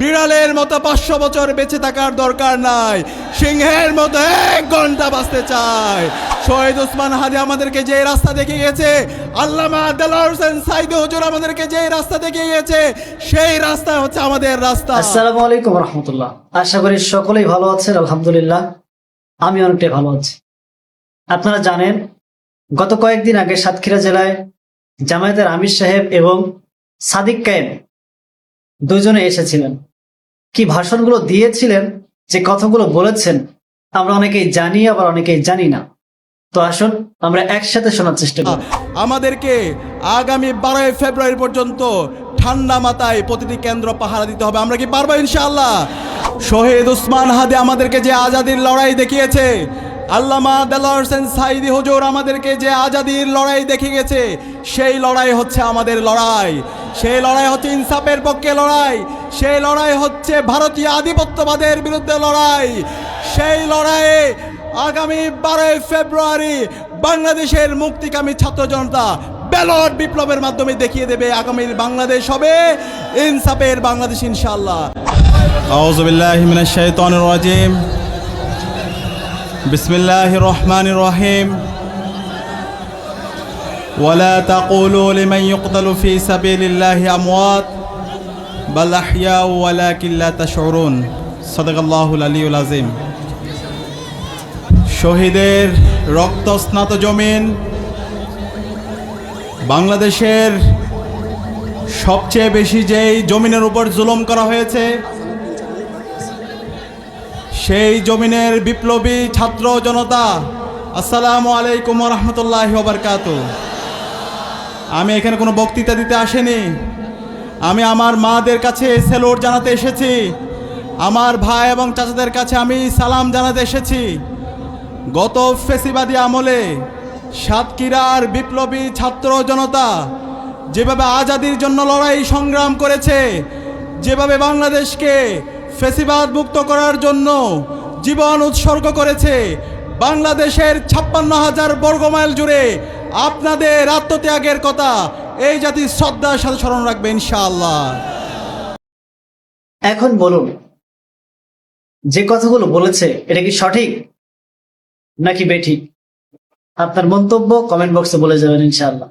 বিড়ালের মতো 500 বছর বেঁচে থাকার দরকার নাই, সিংহের মতো 1 ঘন্টা বাঁচতে চাই। শহীদ ওসমান হাদি আমাদেরকে যে রাস্তা দেখিয়ে গেছে, আল্লামা দেলোয়ার হোসেন সাইদি হুজুর আমাদেরকে যে রাস্তা দেখিয়ে গেছে, সেই রাস্তা হচ্ছে আমাদের রাস্তা। আসসালামু আলাইকুম রহমতুল্লাহ। আশা করি সকলেই ভালো আছেন। আলহামদুলিল্লাহ আমি অনেকটাই ভালো আছি। আপনারা জানেন, গত কয়েকদিন আগে সাতক্ষীরা জেলায় জামায়াতের আমির সাহেব এবং সাদিক কায়েম দুজনে এসেছিলেন। কি ভাষণগুলো দিয়েছিলেন, যে কথাগুলো বলেছেন, আমরা অনেকেই জানি আবার অনেকেই জানি না। তো আসুন আমরা একসাথে শোনার চেষ্টা করি। আমাদেরকে আগামী 12 ফেব্রুয়ারি পর্যন্ত ঠান্ডা মাথায় প্রতিটি কেন্দ্র পাহারা দিতে হবে। আমরা কি পারবো ইনশাআল্লাহ? শহীদ ওসমান হাদি আমাদেরকে যে আজাদির লড়াই দেখিয়েছে, আল্লামা দেলোয়ার হোসেন সাইদি হুজুর আমাদেরকে যে আজাদির লড়াই দেখিয়ে গেছে, সেই লড়াই হচ্ছে আমাদের লড়াই। সেই লড়াই হচ্ছে ইনসাফের পক্ষে লড়াই, সেই লড়াই হচ্ছে ভারতীয় আধিপত্যবাদের বিরুদ্ধে লড়াই। সেই লড়াইয়ে আগামী 12 ফেব্রুয়ারি বাংলাদেশের মুক্তিকামী ছাত্র জনতা ব্যালট বিপ্লবের মাধ্যমে দেখিয়ে দেবে আগামীর বাংলাদেশ হবে ইনসাফের বাংলাদেশ ইনশাআল্লাহ। আউযু বিল্লাহি মিনাশ শাইতানির রাজিম। বিসমিল্লাহির রহমানির রহিম। ওয়ালা তাকুলু লিমান ইউকতালু ফি সাবিলিল্লাহি আমওয়াত বাল আহইয়াউ ওয়ালাকিন লা তাশউরুন। সাদাকাল্লাহুল আলিয়্যুল আযীম। শহীদের রক্তস্নাত জমিন, বাংলাদেশের সবচেয়ে বেশি যেই জমিনের উপর জুলুম করা হয়েছে, সেই জমিনের বিপ্লবী ছাত্র জনতা, আসসালামু আলাইকুম ওয়া রাহমাতুল্লাহি ওয়া বারাকাতুহু। আমি এখানে কোনো বক্তৃতা দিতে আসিনি, আমি আমার মাদের কাছে সেলুট জানাতে এসেছি, আমার ভাই এবং চাচাদের কাছে আমি সালাম জানাতে এসেছি। গত ফেসিবাদী আমলে সাতক্ষীরার বিপ্লবী ছাত্র জনতা যেভাবে আজাদির জন্য লড়াই সংগ্রাম করেছে, যেভাবে বাংলাদেশকে ফেসিবাদ মুক্ত করার জন্য জীবন উৎসর্গ করেছে, বাংলাদেশের 56,000 বর্গমাইল জুড়ে আপনাদের আত্মত্যাগের কথা এই জাতি শ্রদ্ধার সাথে স্মরণ রাখবে ইনশাআল্লাহ। এখন বলুন, যে কথাগুলো বলেছে এটা কি সঠিক নাকি বেঠিক? আপনার মন্তব্য কমেন্ট বক্সে বলে যাবেন ইনশাআল্লাহ।